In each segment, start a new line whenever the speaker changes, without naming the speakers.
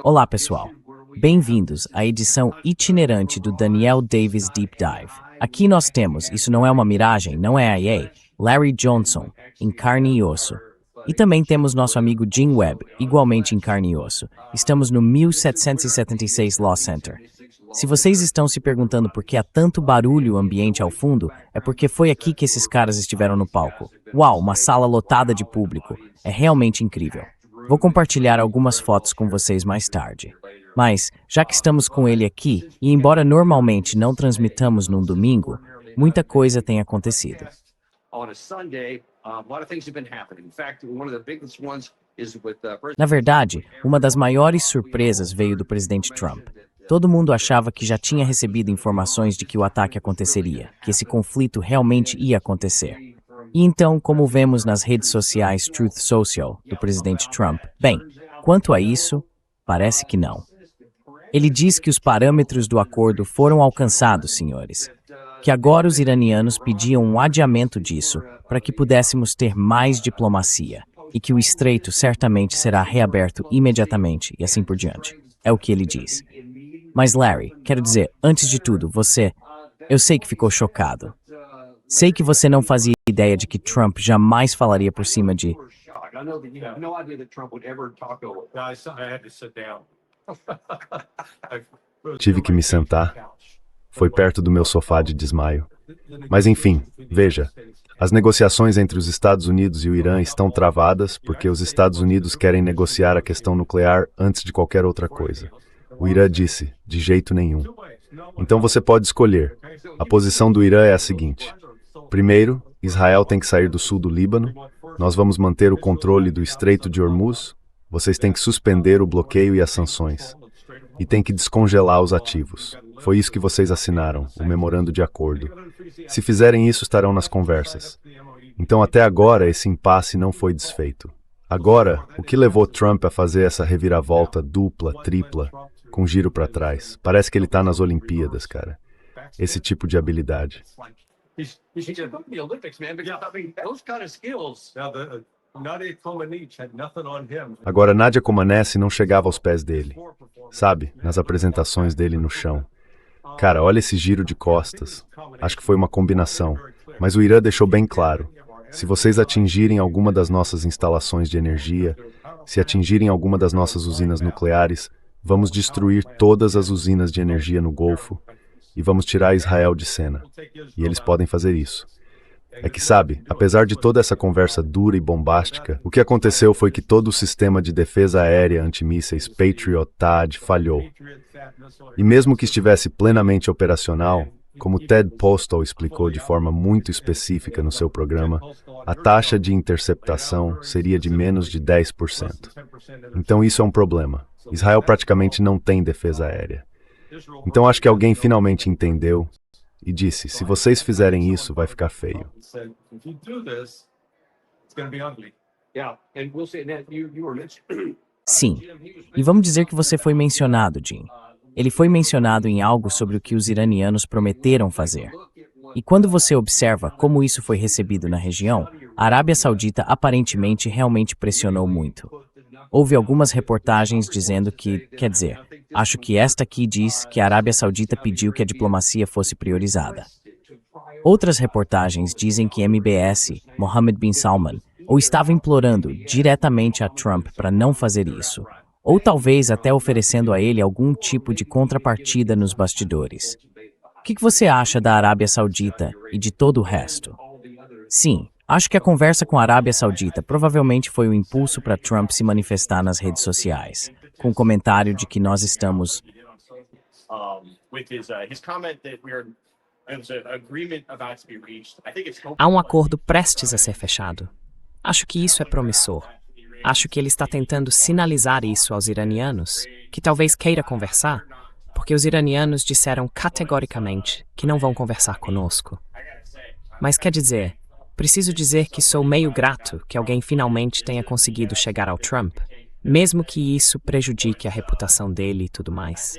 Olá, pessoal. Bem-vindos à edição itinerante do Daniel Davis Deep Dive. Aqui nós temos, isso não é uma miragem, não é a EA, Larry Johnson, em carne e osso. E também temos nosso amigo Jim Webb, igualmente em carne e osso. Estamos no 1776 Law Center. Se vocês estão se perguntando por que há tanto barulho ambiente ao fundo, é porque foi aqui que esses caras estiveram no palco. Uau, uma sala lotada de público. É realmente incrível. Vou compartilhar algumas fotos com vocês mais tarde. Mas, já que estamos com ele aqui, e embora normalmente não transmitamos num domingo, muita coisa tem acontecido. Na verdade, uma das maiores surpresas veio do presidente Trump. Todo mundo achava que já tinha recebido informações de que o ataque aconteceria, que esse conflito realmente ia acontecer. E então, como vemos nas redes sociais Truth Social do presidente Trump, bem, quanto a isso, parece que não. Ele diz que os parâmetros do acordo foram alcançados, senhores. Que agora os iranianos pediam um adiamento disso para que pudéssemos ter mais diplomacia e que o estreito certamente será reaberto imediatamente e assim por diante. É o que ele diz. Mas Larry, quero dizer, antes de tudo, eu sei que ficou chocado. Sei que você não fazia ideia de que Trump jamais falaria por cima de...
Tive que me sentar. Foi perto do meu sofá de desmaio. Mas enfim, veja, as negociações entre os Estados Unidos e o Irã estão travadas porque os Estados Unidos querem negociar a questão nuclear antes de qualquer outra coisa. O Irã disse, de jeito nenhum. Então você pode escolher. A posição do Irã é a seguinte. Primeiro, Israel tem que sair do sul do Líbano. Nós vamos manter o controle do Estreito de Hormuz. Vocês têm que suspender o bloqueio e as sanções. E tem que descongelar os ativos. Foi isso que vocês assinaram, o memorando de acordo. Se fizerem isso, estarão nas conversas. Então, até agora, esse impasse não foi desfeito. Agora, o que levou Trump a fazer essa reviravolta dupla, tripla, com giro para trás? Parece que ele está nas Olimpíadas, cara. Esse tipo de habilidade. Agora, Nadia Comaneci não chegava aos pés dele. Sabe, nas apresentações dele no chão. Cara, olha esse giro de costas. Acho que foi uma combinação. Mas o Irã deixou bem claro. Se vocês atingirem alguma das nossas instalações de energia, se atingirem alguma das nossas usinas nucleares, vamos destruir todas as usinas de energia no Golfo e vamos tirar Israel de cena. E eles podem fazer isso. É que, sabe, apesar de toda essa conversa dura e bombástica, o que aconteceu foi que todo o sistema de defesa aérea antimísseis Patriot THAAD falhou. E mesmo que estivesse plenamente operacional, como Ted Postal explicou de forma muito específica no seu programa, a taxa de interceptação seria de menos de 10%. Então isso é um problema. Israel praticamente não tem defesa aérea. Então acho que alguém finalmente entendeu e disse, se vocês fizerem isso, vai ficar feio.
Sim. E vamos dizer que você foi mencionado, Jim. Ele foi mencionado em algo sobre o que os iranianos prometeram fazer. E quando você observa como isso foi recebido na região, a Arábia Saudita aparentemente realmente pressionou muito. Houve algumas reportagens dizendo que, quer dizer, acho que esta aqui diz que a Arábia Saudita pediu que a diplomacia fosse priorizada. Outras reportagens dizem que MBS, Mohammed bin Salman, ou estava implorando diretamente a Trump para não fazer isso, ou talvez até oferecendo a ele algum tipo de contrapartida nos bastidores. O que você acha da Arábia Saudita e de todo o resto? Sim, acho que a conversa com a Arábia Saudita provavelmente foi o impulso para Trump se manifestar nas redes sociais, com o comentário de que nós estamos...
Há um acordo prestes a ser fechado. Acho que isso é promissor. Acho que ele está tentando sinalizar isso aos iranianos, que talvez queira conversar, porque os iranianos disseram categoricamente que não vão conversar conosco. Mas quer dizer, preciso dizer que sou meio grato que alguém finalmente tenha conseguido chegar ao Trump, mesmo que isso prejudique a reputação dele e tudo mais.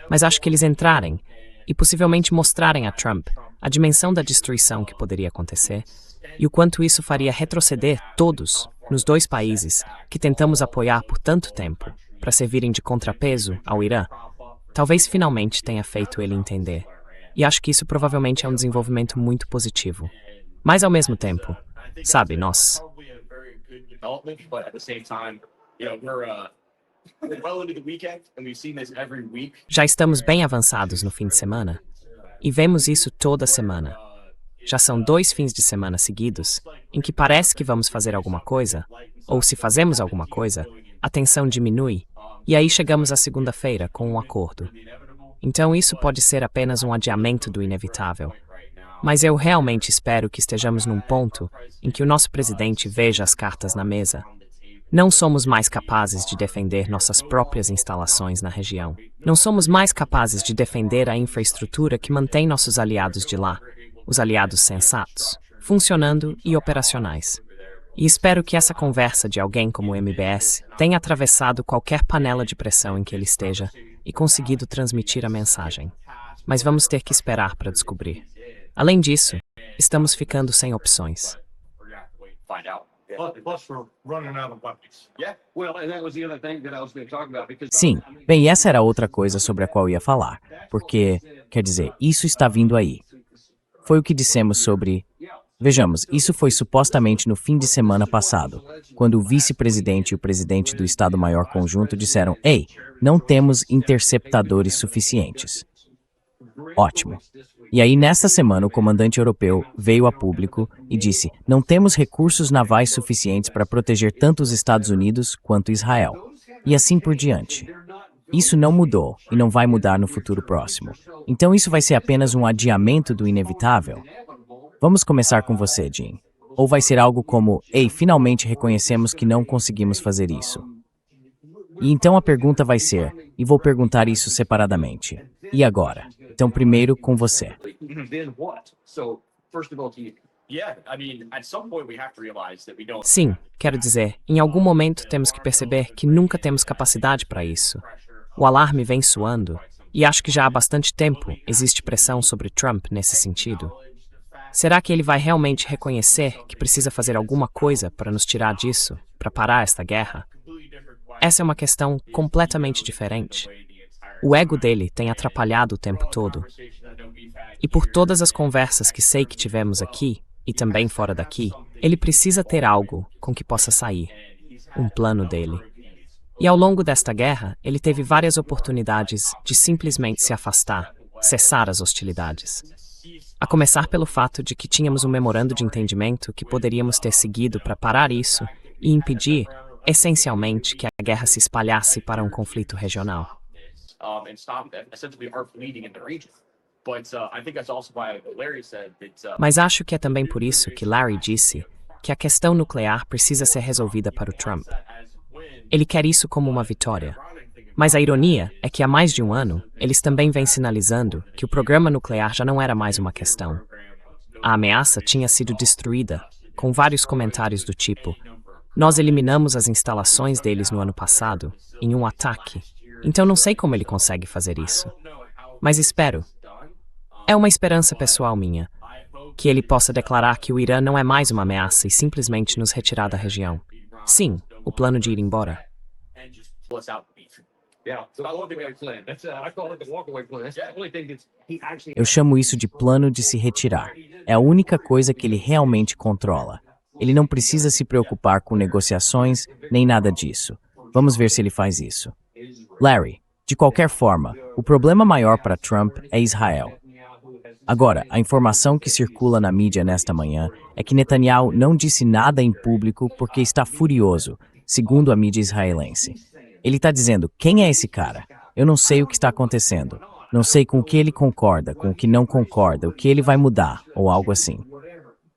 Mas acho que eles entrarem e possivelmente mostrarem a Trump a dimensão da destruição que poderia acontecer e o quanto isso faria retroceder todos nos dois países que tentamos apoiar por tanto tempo para servirem de contrapeso ao Irã, talvez finalmente tenha feito ele entender. E acho que isso provavelmente é um desenvolvimento muito positivo. Mas ao mesmo tempo, sabe, nós já estamos bem avançados no fim de semana e vemos isso toda semana. Já são 2 fins de semana seguidos em que parece que vamos fazer alguma coisa, ou se fazemos alguma coisa, a tensão diminui, e aí chegamos à segunda-feira com um acordo. Então isso pode ser apenas um adiamento do inevitável. Mas eu realmente espero que estejamos num ponto em que o nosso presidente veja as cartas na mesa. Não somos mais capazes de defender nossas próprias instalações na região. Não somos mais capazes de defender a infraestrutura que mantém nossos aliados de lá, os aliados sensatos, funcionando e operacionais. E espero que essa conversa de alguém como o MBS tenha atravessado qualquer panela de pressão em que ele esteja e conseguido transmitir a mensagem. Mas vamos ter que esperar para descobrir. Além disso, estamos ficando sem opções.
Sim, bem, e essa era outra coisa sobre a qual eu ia falar, porque, quer dizer, isso está vindo aí. Foi o que dissemos sobre... Vejamos, isso foi supostamente no fim de semana passado, quando o vice-presidente e o presidente do Estado-Maior Conjunto disseram: "Ei, não temos interceptadores suficientes." Ótimo. E aí, nesta semana, o comandante europeu veio a público e disse: "Não temos recursos navais suficientes para proteger tanto os Estados Unidos quanto Israel." E assim por diante. Isso não mudou e não vai mudar no futuro próximo. Então isso vai ser apenas um adiamento do inevitável? Vamos começar com você, Jim. Ou vai ser algo como: "Ei, finalmente reconhecemos que não conseguimos fazer isso." E então a pergunta vai ser, e vou perguntar isso separadamente: e agora? Então primeiro com você.
Sim, quero dizer, em algum momento temos que perceber que nunca temos capacidade para isso. O alarme vem soando, e acho que já há bastante tempo existe pressão sobre Trump nesse sentido. Será que ele vai realmente reconhecer que precisa fazer alguma coisa para nos tirar disso, para parar esta guerra? Essa é uma questão completamente diferente. O ego dele tem atrapalhado o tempo todo. E por todas as conversas que sei que tivemos aqui, e também fora daqui, ele precisa ter algo com que possa sair. Um plano dele. E ao longo desta guerra, ele teve várias oportunidades de simplesmente se afastar, cessar as hostilidades. A começar pelo fato de que tínhamos um memorando de entendimento que poderíamos ter seguido para parar isso e impedir, essencialmente, que a guerra se espalhasse para um conflito regional. Mas acho que é também por isso que Larry disse que a questão nuclear precisa ser resolvida para o Trump. Ele quer isso como uma vitória. Mas a ironia é que há mais de um ano, eles também vêm sinalizando que o programa nuclear já não era mais uma questão. A ameaça tinha sido destruída, com vários comentários do tipo: "Nós eliminamos as instalações deles no ano passado, em um ataque. Então não sei como ele consegue fazer isso. Mas espero. É uma esperança pessoal minha, que ele possa declarar que o Irã não é mais uma ameaça e simplesmente nos retirar da região. Sim, o plano de ir embora."
Eu chamo isso de plano de se retirar. É a única coisa que ele realmente controla. Ele não precisa se preocupar com negociações, nem nada disso. Vamos ver se ele faz isso. Larry, de qualquer forma, o problema maior para Trump é Israel. Agora, a informação que circula na mídia nesta manhã é que Netanyahu não disse nada em público porque está furioso, segundo a mídia israelense. Ele está dizendo: "Quem é esse cara? Eu não sei o que está acontecendo. Não sei com o que ele concorda, com o que não concorda, o que ele vai mudar, ou algo assim."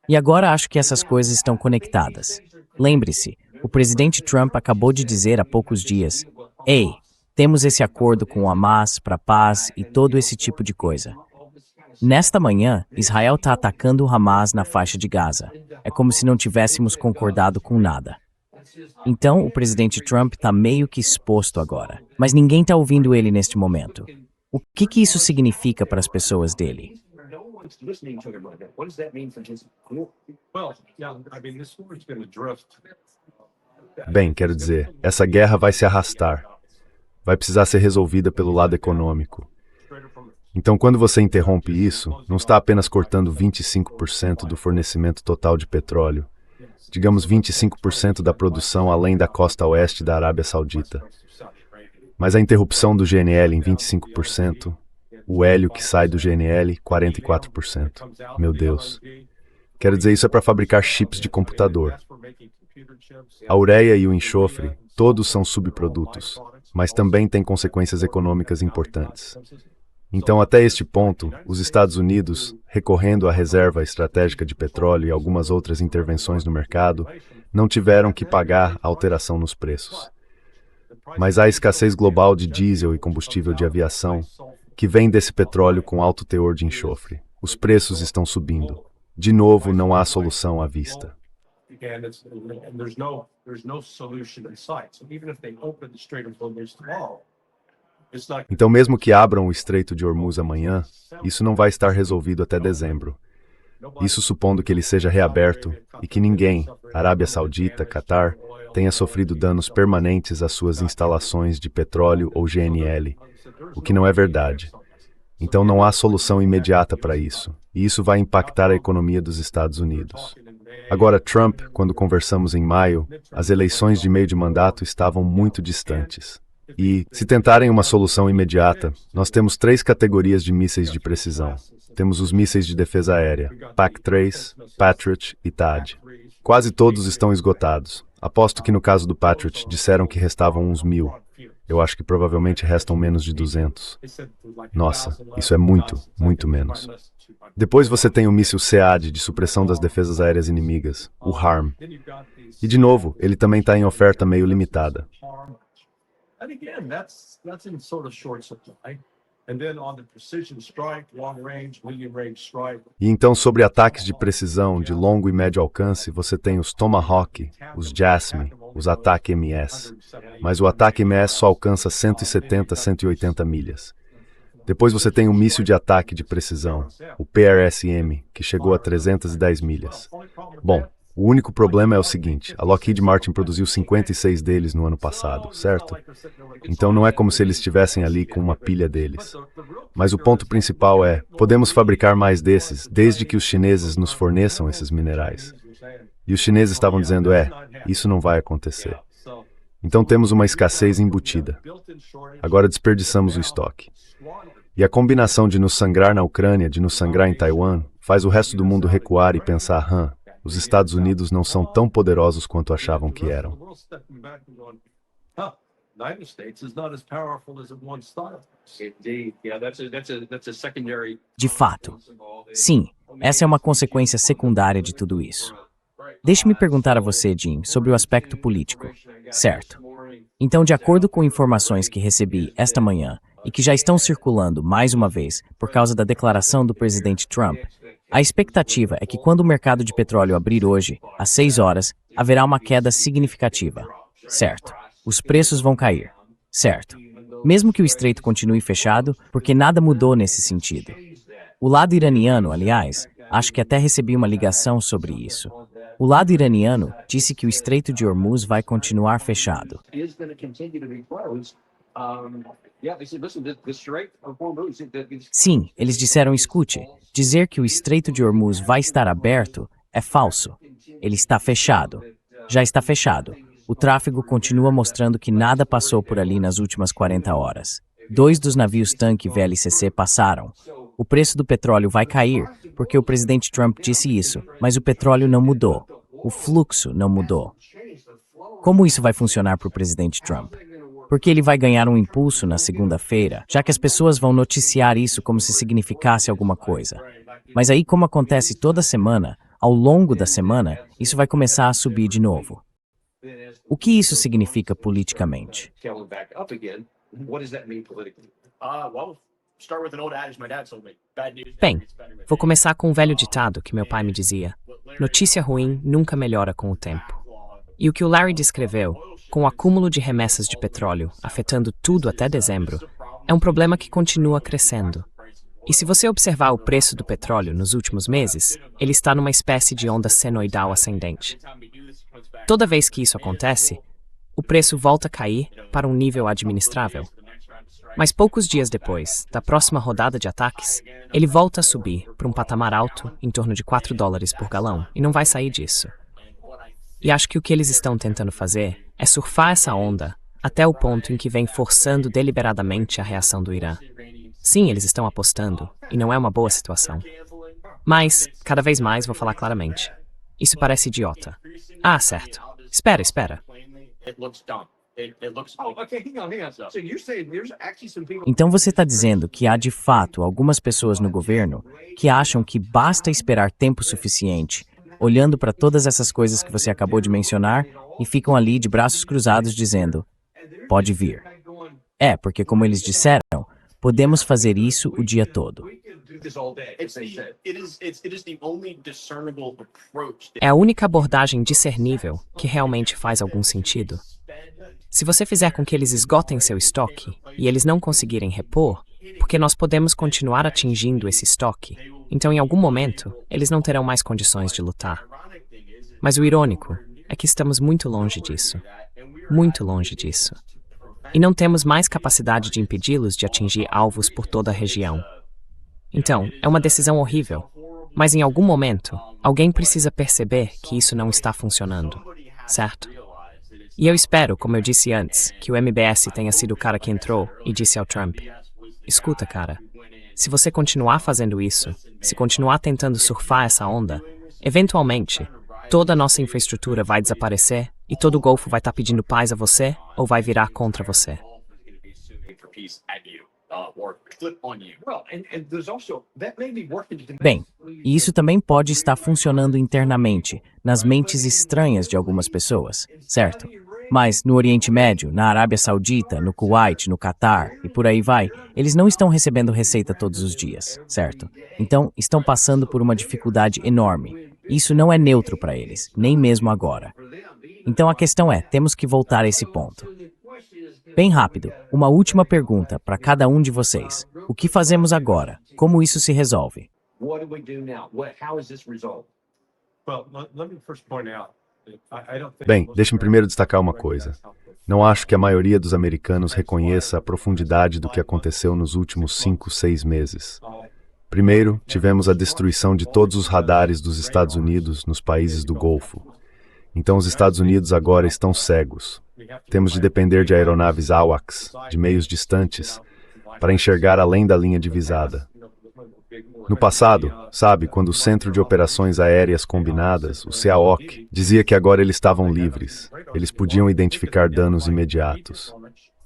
E agora acho que essas coisas estão conectadas. Lembre-se, o presidente Trump acabou de dizer há poucos dias: "Ei, temos esse acordo com o Hamas para paz e todo esse tipo de coisa." Nesta manhã, Israel está atacando o Hamas na faixa de Gaza. É como se não tivéssemos concordado com nada. Então, o presidente Trump está meio que exposto agora. Mas ninguém está ouvindo ele neste momento. O que isso significa para as pessoas dele?
Bem, quero dizer, essa guerra vai se arrastar. Vai precisar ser resolvida pelo lado econômico. Então, quando você interrompe isso, não está apenas cortando 25% do fornecimento total de petróleo, digamos 25% da produção além da costa oeste da Arábia Saudita. Mas a interrupção do GNL em 25%, o hélio que sai do GNL, 44%. Meu Deus. Quero dizer, isso é para fabricar chips de computador. A ureia e o enxofre, todos são subprodutos, mas também têm consequências econômicas importantes. Então, até este ponto, os Estados Unidos, recorrendo à reserva estratégica de petróleo e algumas outras intervenções no mercado, não tiveram que pagar a alteração nos preços. Mas há escassez global de diesel e combustível de aviação, que vem desse petróleo com alto teor de enxofre. Os preços estão subindo. De novo, não há solução à vista. Então, mesmo que abram o Estreito de Hormuz amanhã, isso não vai estar resolvido até dezembro. Isso supondo que ele seja reaberto e que ninguém, Arábia Saudita, Catar, tenha sofrido danos permanentes às suas instalações de petróleo ou GNL, o que não é verdade. Então não há solução imediata para isso, e isso vai impactar a economia dos Estados Unidos. Agora, Trump, quando conversamos em maio, as eleições de meio de mandato estavam muito distantes. E, se tentarem uma solução imediata, nós temos 3 categorias de mísseis de precisão. Temos os mísseis de defesa aérea, PAC-3, Patriot e THAAD. Quase todos estão esgotados. Aposto que no caso do Patriot disseram que restavam uns 1.000. Eu acho que provavelmente restam menos de 200. Nossa, isso é muito, muito menos. Depois você tem o míssil SEAD de supressão das defesas aéreas inimigas, o HARM. E de novo, ele também está em oferta meio limitada. E então, sobre ataques de precisão de longo e médio alcance, você tem os Tomahawk, os JASSM, os ATAC-MS. Mas o ATAC-MS só alcança 170, 180 milhas. Depois você tem o míssil de ataque de precisão, o PRSM, que chegou a 310 milhas. Bom, o único problema é o seguinte, a Lockheed Martin produziu 56 deles no ano passado, certo? Então não é como se eles estivessem ali com uma pilha deles. Mas o ponto principal é, podemos fabricar mais desses, desde que os chineses nos forneçam esses minerais. E os chineses estavam dizendo, isso não vai acontecer. Então temos uma escassez embutida. Agora desperdiçamos o estoque. E a combinação de nos sangrar na Ucrânia, de nos sangrar em Taiwan, faz o resto do mundo recuar e pensar, os Estados Unidos não são tão poderosos quanto achavam que eram.
De fato. Sim, essa é uma consequência secundária de tudo isso. Deixe-me perguntar a você, Jim, sobre o aspecto político. Certo. Então, de acordo com informações que recebi esta manhã, e que já estão circulando mais uma vez por causa da declaração do presidente Trump, a expectativa é que quando o mercado de petróleo abrir hoje, às 6 horas, haverá uma queda significativa. Certo. Os preços vão cair. Certo. Mesmo que o estreito continue fechado, porque nada mudou nesse sentido. O lado iraniano, aliás, acho que até recebi uma ligação sobre isso. O lado iraniano disse que o Estreito de Hormuz vai continuar fechado. Sim, eles disseram, escute, dizer que o Estreito de Hormuz vai estar aberto é falso. Ele está fechado. Já está fechado. O tráfego continua mostrando que nada passou por ali nas últimas 40 horas. 2 dos navios tanque VLCC passaram. O preço do petróleo vai cair, porque o presidente Trump disse isso, mas o petróleo não mudou. O fluxo não mudou. Como isso vai funcionar para o presidente Trump? Porque ele vai ganhar um impulso na segunda-feira, já que as pessoas vão noticiar isso como se significasse alguma coisa. Mas aí, como acontece toda semana, ao longo da semana, isso vai começar a subir de novo. O que isso significa politicamente?
Bem, vou começar com um velho ditado que meu pai me dizia. Notícia ruim nunca melhora com o tempo. E o que o Larry descreveu, com o acúmulo de remessas de petróleo afetando tudo até dezembro, é um problema que continua crescendo. E se você observar o preço do petróleo nos últimos meses, ele está numa espécie de onda senoidal ascendente. Toda vez que isso acontece, o preço volta a cair para um nível administrável. Mas poucos dias depois da próxima rodada de ataques, ele volta a subir para um patamar alto em torno de $4 por galão e não vai sair disso. E acho que o que eles estão tentando fazer é surfar essa onda até o ponto em que vem forçando deliberadamente a reação do Irã. Sim, eles estão apostando, e não é uma boa situação. Mas, cada vez mais, vou falar claramente. Isso parece idiota. Ah, certo. Espera.
Então você está dizendo que há de fato algumas pessoas no governo que acham que basta esperar tempo suficiente, olhando para todas essas coisas que você acabou de mencionar, e ficam ali de braços cruzados dizendo: pode vir. Porque como eles disseram, podemos fazer isso o dia todo.
É a única abordagem discernível que realmente faz algum sentido. Se você fizer com que eles esgotem seu estoque e eles não conseguirem repor, porque nós podemos continuar atingindo esse estoque, então em algum momento eles não terão mais condições de lutar. Mas o irônico é que estamos muito longe disso. Muito longe disso. E não temos mais capacidade de impedi-los de atingir alvos por toda a região. Então, é uma decisão horrível. Mas em algum momento, alguém precisa perceber que isso não está funcionando, certo? E eu espero, como eu disse antes, que o MBS tenha sido o cara que entrou e disse ao Trump: escuta, cara, se você continuar fazendo isso, se continuar tentando surfar essa onda, eventualmente, toda a nossa infraestrutura vai desaparecer e todo o Golfo vai estar pedindo paz a você ou vai virar contra você.
Bem, e isso também pode estar funcionando internamente, nas mentes estranhas de algumas pessoas, certo? Mas no Oriente Médio, na Arábia Saudita, no Kuwait, no Catar e por aí vai, eles não estão recebendo receita todos os dias, certo? Então, estão passando por uma dificuldade enorme. Isso não é neutro para eles, nem mesmo agora. Então a questão é, temos que voltar a esse ponto. Bem rápido, uma última pergunta para cada um de vocês. O que fazemos agora? Como isso se resolve?
Bem, deixe-me primeiro destacar uma coisa. Não acho que a maioria dos americanos reconheça a profundidade do que aconteceu nos últimos 5, 6 meses. Primeiro, tivemos a destruição de todos os radares dos Estados Unidos nos países do Golfo. Então os Estados Unidos agora estão cegos. Temos de depender de aeronaves AWACS, de meios distantes, para enxergar além da linha divisada. No passado, sabe, quando o Centro de Operações Aéreas Combinadas, o CAOC, dizia que agora eles estavam livres, eles podiam identificar danos imediatos.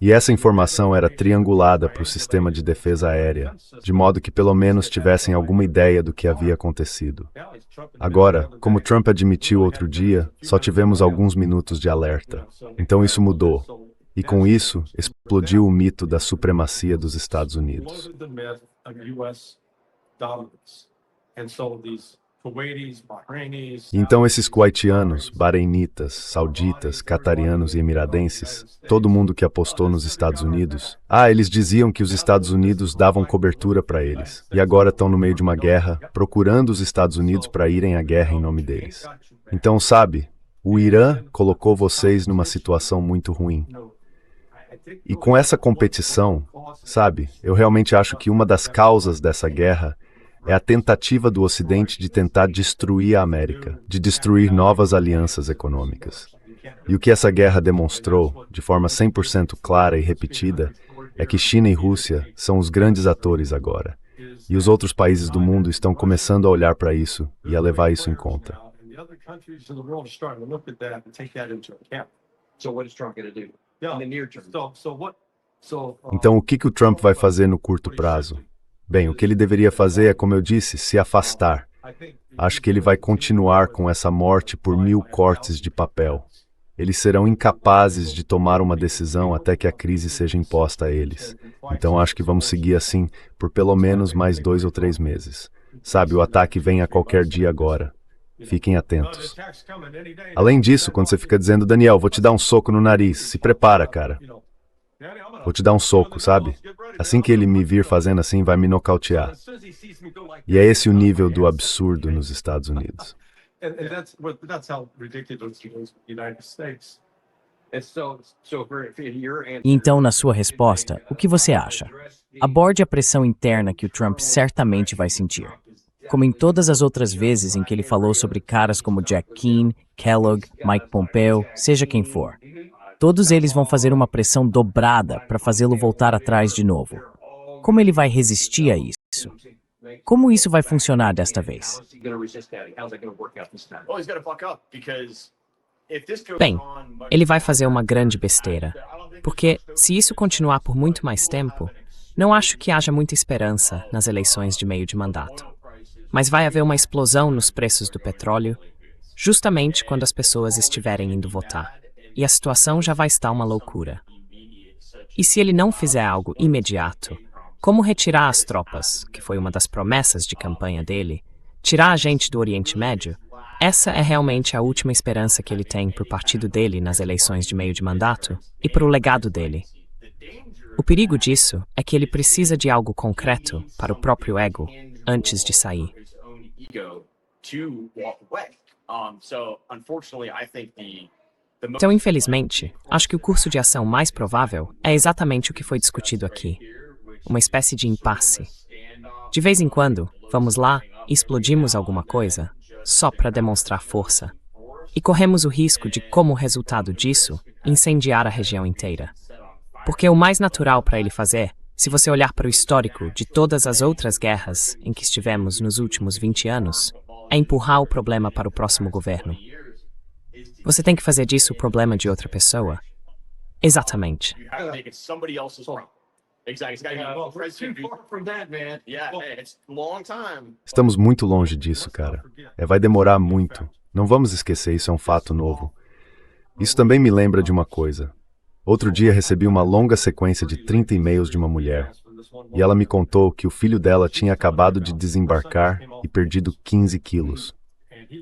E essa informação era triangulada para o sistema de defesa aérea, de modo que pelo menos tivessem alguma ideia do que havia acontecido. Agora, como Trump admitiu outro dia, só tivemos alguns minutos de alerta. Então isso mudou. E com isso, explodiu o mito da supremacia dos Estados Unidos. Então esses kuwaitianos, bahreinitas, sauditas, catarianos e emiradenses, todo mundo que apostou nos Estados Unidos, eles diziam que os Estados Unidos davam cobertura para eles, e agora estão no meio de uma guerra, procurando os Estados Unidos para irem à guerra em nome deles. Então, sabe, o Irã colocou vocês numa situação muito ruim. E com essa competição, sabe, eu realmente acho que uma das causas dessa guerra é a tentativa do Ocidente de tentar destruir a América, de destruir novas alianças econômicas. E o que essa guerra demonstrou, de forma 100% clara e repetida, é que China e Rússia são os grandes atores agora. E os outros países do mundo estão começando a olhar para isso e a levar isso em conta. Então, o que o Trump vai fazer no curto prazo? Bem, o que ele deveria fazer é, como eu disse, se afastar. Acho que ele vai continuar com essa morte por 1000 cortes de papel. Eles serão incapazes de tomar uma decisão até que a crise seja imposta a eles. Então acho que vamos seguir assim por pelo menos mais 2 ou 3 meses. Sabe, o ataque vem a qualquer dia agora. Fiquem atentos. Além disso, quando você fica dizendo, Daniel, vou te dar um soco no nariz, se prepara, cara. Vou te dar um soco, sabe? Assim que ele me vir fazendo assim, vai me nocautear. E é esse o nível do absurdo nos Estados Unidos.
E então, na sua resposta, o que você acha? Aborde a pressão interna que o Trump certamente vai sentir. Como em todas as outras vezes em que ele falou sobre caras como Jack Keane, Kellogg, Mike Pompeo, seja quem for. Todos eles vão fazer uma pressão dobrada para fazê-lo voltar atrás de novo. Como ele vai resistir a isso? Como isso vai funcionar desta vez?
Bem, ele vai fazer uma grande besteira, porque se isso continuar por muito mais tempo, não acho que haja muita esperança nas eleições de meio de mandato. Mas vai haver uma explosão nos preços do petróleo, justamente quando as pessoas estiverem indo votar. E a situação já vai estar uma loucura. E se ele não fizer algo imediato, como retirar as tropas, que foi uma das promessas de campanha dele, tirar a gente do Oriente Médio, essa é realmente a última esperança que ele tem para o partido dele nas eleições de meio de mandato e para o legado dele. O perigo disso é que ele precisa de algo concreto para o próprio ego antes de sair. Então, infelizmente, acho que o curso de ação mais provável é exatamente o que foi discutido aqui. Uma espécie de impasse. De vez em quando, vamos lá e explodimos alguma coisa, só para demonstrar força. E corremos o risco de, como resultado disso, incendiar a região inteira. Porque o mais natural para ele fazer, se você olhar para o histórico de todas as outras guerras em que estivemos nos últimos 20 anos, é empurrar o problema para o próximo governo. Você tem que fazer disso o problema de outra pessoa. Exatamente.
Estamos muito longe disso, cara. Vai demorar muito. Não vamos esquecer, isso é um fato novo. Isso também me lembra de uma coisa. Outro dia recebi uma longa sequência de 30 e-mails de uma mulher. E ela me contou que o filho dela tinha acabado de desembarcar e perdido 15 quilos.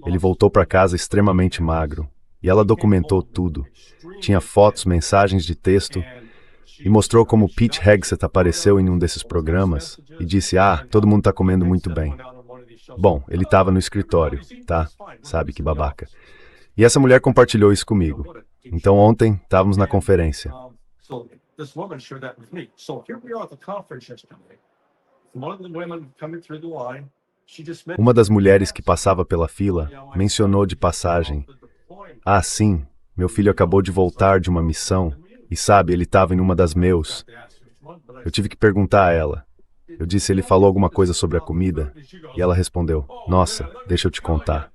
Ele voltou para casa extremamente magro. E ela documentou tudo. Tinha fotos, mensagens de texto. E mostrou como Pete Hegseth apareceu em um desses programas e disse, todo mundo tá comendo muito bem. Bom, ele estava no escritório, tá? Sabe que babaca. E essa mulher compartilhou isso comigo. Então ontem, estávamos na conferência. Uma das mulheres que passava pela fila mencionou de passagem, sim, meu filho acabou de voltar de uma missão e sabe, ele estava em uma das meus. Eu tive que perguntar a ela. Eu disse, ele falou alguma coisa sobre a comida? E ela respondeu, nossa, deixa eu te contar.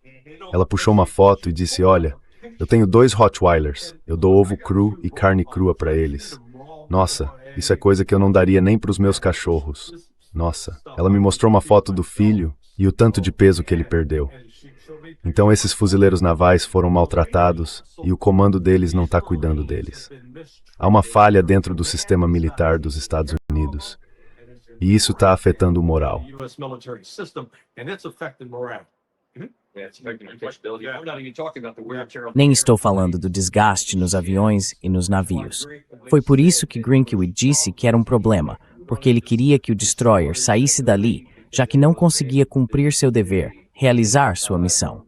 Ela puxou uma foto e disse, olha, eu tenho 2 Rottweilers, eu dou ovo cru e carne crua para eles. Nossa, isso é coisa que eu não daria nem para os meus cachorros. Nossa, ela me mostrou uma foto do filho e o tanto de peso que ele perdeu. Então esses fuzileiros navais foram maltratados e o comando deles não está cuidando deles. Há uma falha dentro do sistema militar dos Estados Unidos. E isso está afetando o moral.
Nem estou falando do desgaste nos aviões e nos navios. Foi por isso que Greenkiewicz disse que era um problema, porque ele queria que o destroyer saísse dali, já que não conseguia cumprir seu dever, realizar sua missão.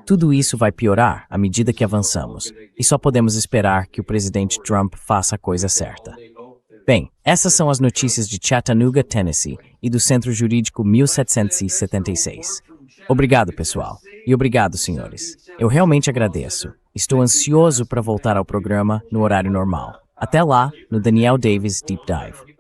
Tudo isso vai piorar à medida que avançamos, e só podemos esperar que o presidente Trump faça a coisa certa. Bem, essas são as notícias de Chattanooga, Tennessee, e do Centro Jurídico 1776. Obrigado, pessoal. E obrigado, senhores. Eu realmente agradeço. Estou ansioso para voltar ao programa no horário normal. Até lá, no Daniel Davis Deep Dive.